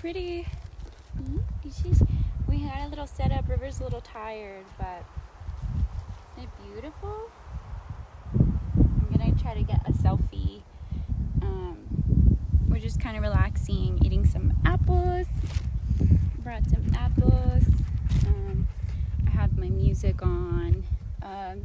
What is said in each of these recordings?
pretty. She's, we had a little setup. River's a little tired, but isn't it beautiful? I'm gonna try to get a selfie. We're just kind of relaxing, eating some apples. Brought some apples. I have my music on. I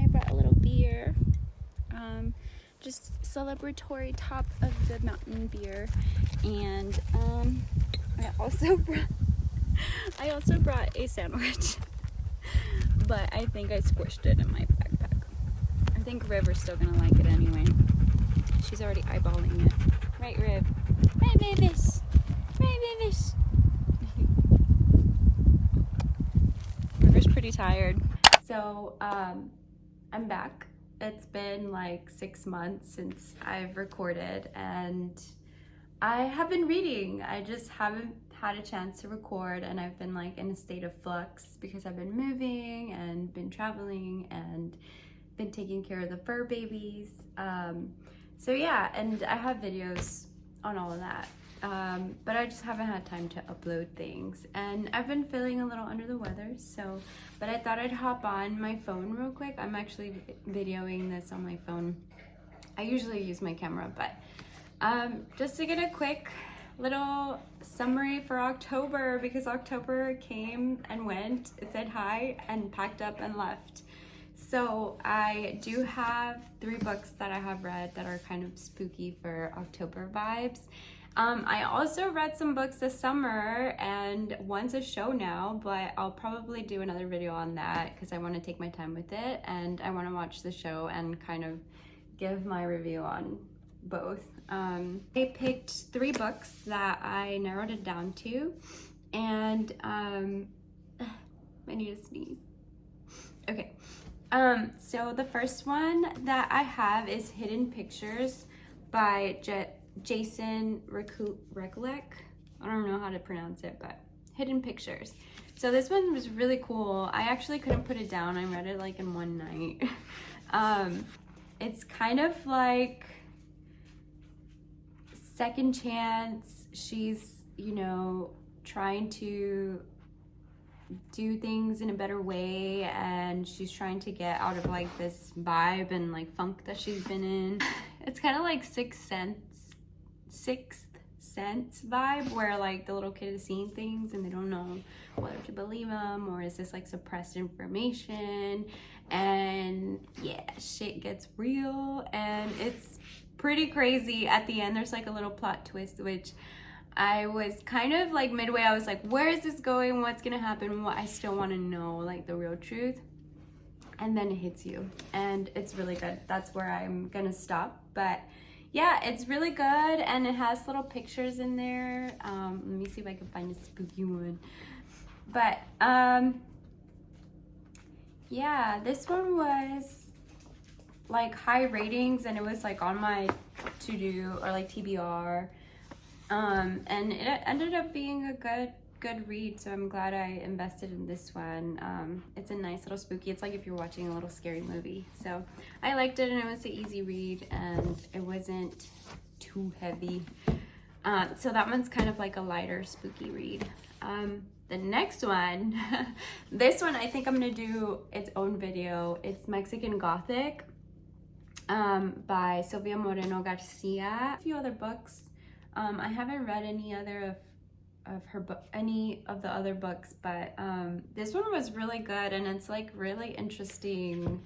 brought a little beer. Just celebratory top of the mountain beer, and I also brought a sandwich, but I think I squished it in my backpack. I think River's still gonna like it anyway. She's already eyeballing it. Right, Riv? Right, Vivis? Right, Vivis? River's pretty tired. So, I'm back. It's been like 6 months since I've recorded, and I have been reading. I just haven't had a chance to record, and I've been like in a state of flux because I've been moving and been traveling and been taking care of the fur babies. So yeah, and I have videos on all of that. But I just haven't had time to upload things, and I've been feeling a little under the weather, so, but I thought I'd hop on my phone real quick. I'm actually videoing this on my phone. I usually use my camera, but just to get a quick little summary for October, because October came and went. It said hi and packed up and left. So I do have 3 books that I have read that are kind of spooky for October vibes. I also read some books this summer, and one's a show now, but I'll probably do another video on that because I want to take my time with it, and I want to watch the show and kind of give my review on both. I picked 3 books that I narrowed it down to, and I need to sneeze. Okay. So the first one that I have is Hidden Pictures by Jason Rekulek. I don't know how to pronounce it, but Hidden Pictures. So this one was really cool. I actually couldn't put it down. I read it like in one night. It's kind of like second chance. She's, you know, trying to do things in a better way, and she's trying to get out of like this vibe and like funk that she's been in. It's kind of like Sixth Sense vibe, where like the little kid is seeing things and they don't know whether to believe them, or is this like suppressed information, and yeah, shit gets real, and it's pretty crazy. At the end there's like a little plot twist, which I was kind of like midway, I was like, where is this going? What's gonna happen? I still want to know like the real truth. And then it hits you, and it's really good. That's where I'm gonna stop. But yeah, it's really good, and it has little pictures in there. Let me see if I can find a spooky one. But yeah, this one was like high ratings, and it was like on my to-do or like TBR. And it ended up being a good read, so I'm glad I invested in this one. It's a nice little spooky. It's like if you're watching a little scary movie. So I liked it, and it was an easy read, and it wasn't too heavy. So that one's kind of like a lighter spooky read. The next one, this one I think I'm gonna do its own video. It's Mexican Gothic by Silvia Moreno Garcia. A few other books. I haven't read any other of her book, any of the other books, but this one was really good, and it's like really interesting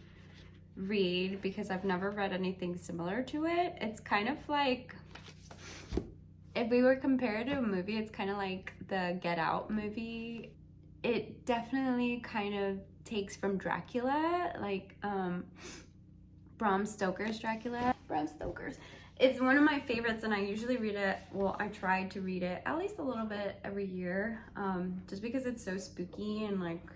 read because I've never read anything similar to it. It's kind of like, if we were compared to a movie, it's kind of like the Get Out movie. It definitely kind of takes from Dracula, like Bram Stoker's Dracula. Bram Stoker's. It's one of my favorites, and I usually read it, well, I try to read it at least a little bit every year, just because it's so spooky and like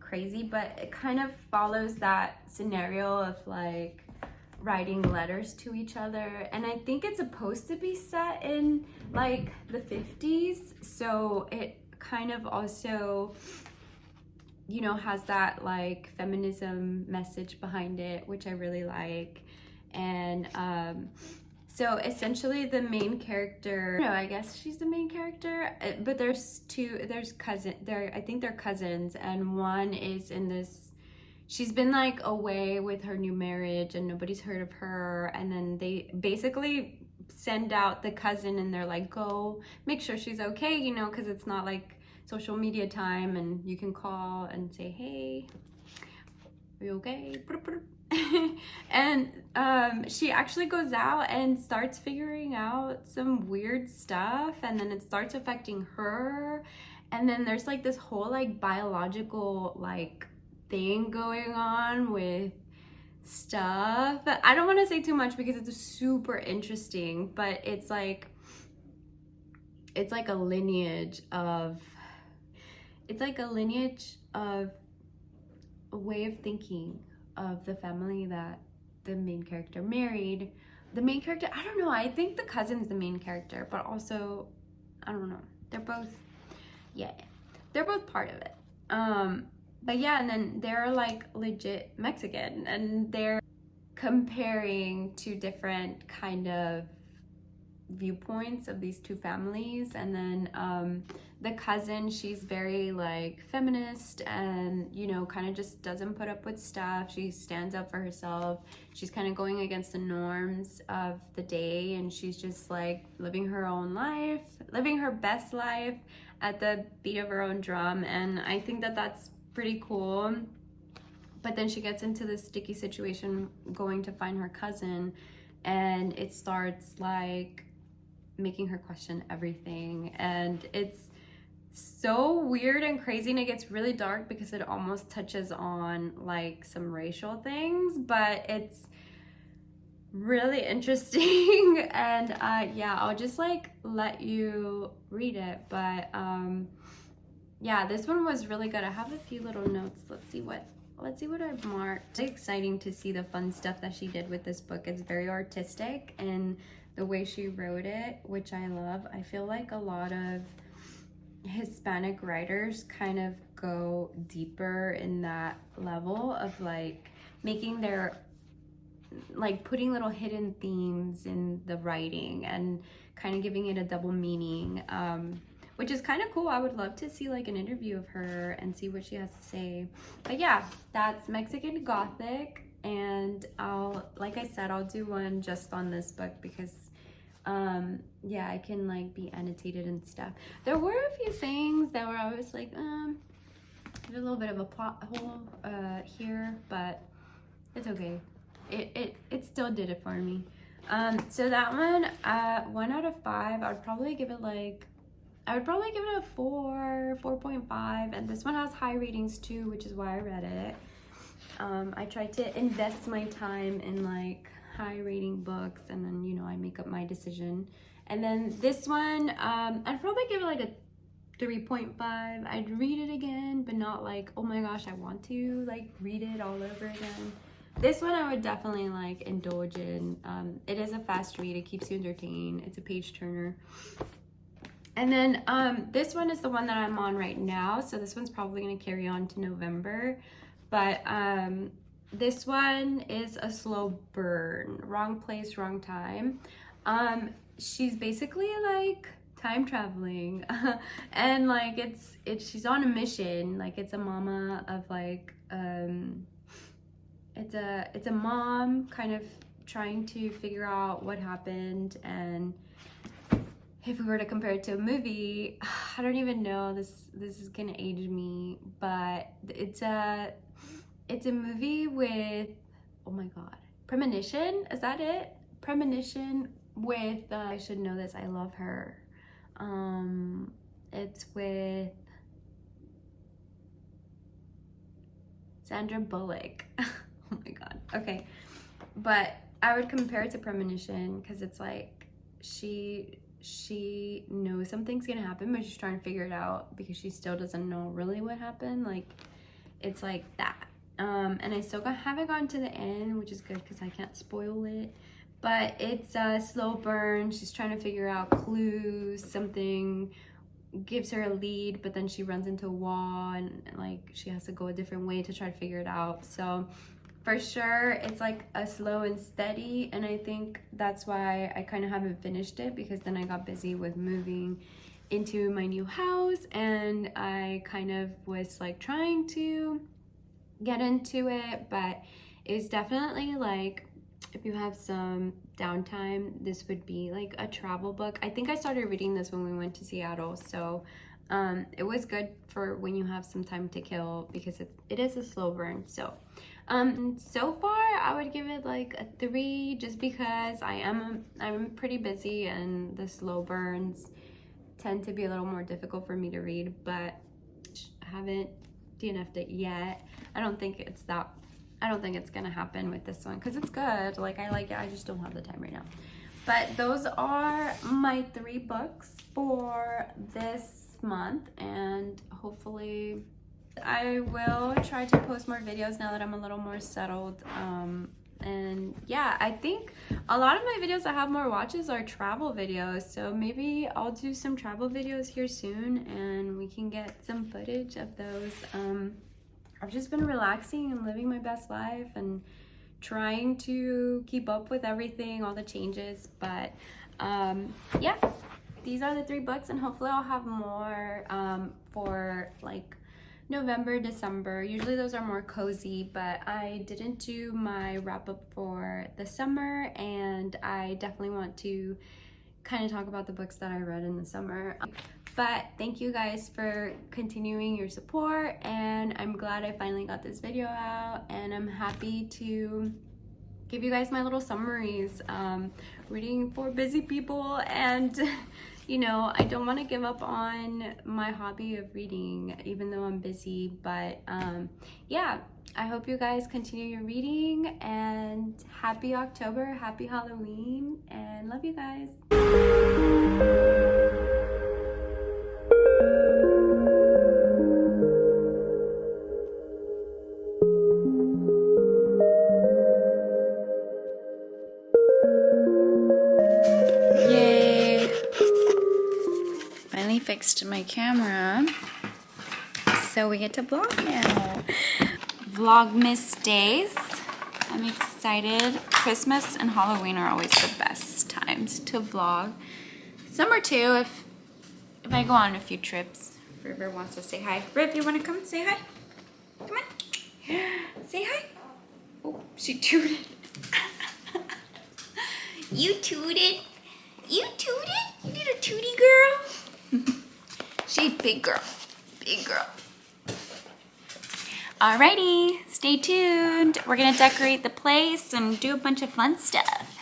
crazy, but it kind of follows that scenario of like writing letters to each other, and I think it's supposed to be set in like the 50s, so it kind of also, you know, has that like feminism message behind it, which I really like. And So essentially the main character, no, I guess she's the main character, but there's I think they're cousins, and one is in this, she's been like away with her new marriage and nobody's heard of her, and then they basically send out the cousin and they're like, go make sure she's okay, you know, because it's not like social media time and you can call and say, hey, are you okay? And she actually goes out and starts figuring out some weird stuff, and then it starts affecting her, and then there's like this whole like biological like thing going on with stuff. I don't want to say too much because it's super interesting, but it's like a lineage of a way of thinking of the family that the main character married. The main character, I don't know, I think the cousin's the main character, but also, I don't know, they're both part of it. But yeah, and then they're like legit Mexican, and they're comparing two different kind of viewpoints of these two families. And then the cousin, she's very like feminist and, you know, kind of just doesn't put up with stuff. She stands up for herself. She's kind of going against the norms of the day, and she's just like living her own life, living her best life at the beat of her own drum. And I think that that's pretty cool. But then she gets into this sticky situation going to find her cousin, and it starts like making her question everything, and it's so weird and crazy, and it gets really dark because it almost touches on like some racial things, but it's really interesting. And yeah, I'll just like let you read it. But yeah, this one was really good. I have a few little notes. Let's see what I've marked. It's exciting to see the fun stuff that she did with this book. It's very artistic, and the way she wrote it, which I love. I feel like a lot of Hispanic writers kind of go deeper in that level of like making their, like putting little hidden themes in the writing and kind of giving it a double meaning, which is kind of cool. I would love to see like an interview of her and see what she has to say. But yeah, that's Mexican Gothic, and like I said, I'll do one just on this book because yeah, I can like be annotated and stuff. There were a few things that were, I was like, there's a little bit of a plot hole here, but it's okay. It still did it for me. So that one, 1 out of 5, I would probably give it a 4.5, and this one has high ratings too, which is why I read it. I tried to invest my time in like high rating books, and then, you know, I make up my decision. And then this one, I'd probably give it like a 3.5. I'd read it again, but not like, oh my gosh, I want to like read it all over again. This one I would definitely like indulge in. It is a fast read, it keeps you entertained, it's a page turner. And then this one is the one that I'm on right now, so this one's probably going to carry on to November. But this one is a slow burn. Wrong place, wrong time. She's basically like time traveling and like she's on a mission. Like it's a mama of like it's a mom kind of trying to figure out what happened. And if we were to compare it to a movie, I don't even know, this is gonna age me, but it's a movie with, oh my god, Premonition, is that it? Premonition with I should know this, I love her. It's with Sandra Bullock. Oh my god. Okay, but I would compare it to Premonition because it's like she knows something's gonna happen, but she's trying to figure it out because she still doesn't know really what happened. Like it's like that. And I still haven't gotten to the end, which is good because I can't spoil it. But it's a slow burn. She's trying to figure out clues. Something gives her a lead, but then she runs into a wall, and like she has to go a different way to try to figure it out. So for sure it's like a slow and steady, and I think that's why I kind of haven't finished it, because then I got busy with moving into my new house, and I kind of was like trying to get into it, but it's definitely like, if you have some downtime, this would be like a travel book. I think I started reading this when we went to Seattle, so it was good for when you have some time to kill, because it is a slow burn. So so far I would give it like a 3, just because I'm pretty busy and the slow burns tend to be a little more difficult for me to read, but I haven't DNF'd it yet. I don't think it's gonna happen with this one, because it's good. Like, I like it, I just don't have the time right now. But those are my 3 books for this month, and hopefully I will try to post more videos now that I'm a little more settled. And yeah, I think a lot of my videos that have more watches are travel videos, so maybe I'll do some travel videos here soon and we can get some footage of those. I've just been relaxing and living my best life and trying to keep up with everything, all the changes. But yeah, these are the 3 books, and hopefully I'll have more for like November, December. Usually those are more cozy, but I didn't do my wrap up for the summer, and I definitely want to kind of talk about the books that I read in the summer. But thank you guys for continuing your support, and I'm glad I finally got this video out, and I'm happy to give you guys my little summaries. Reading for busy people, and you know, I don't want to give up on my hobby of reading even though I'm busy. But yeah, I hope you guys continue your reading, and happy October, happy Halloween, and love you guys. Yay! Finally fixed my camera, so we get to vlog now. Vlogmas days. I'm excited. Christmas and Halloween are always the best times to vlog. Summer too, if I go on a few trips. River wants to say hi. Riv, you want to come say hi? Come on. Say hi. Oh, she tooted. You tooted. You tooted? You did a tootie girl? She's big girl. Big girl. Alrighty, stay tuned. We're gonna decorate the place and do a bunch of fun stuff.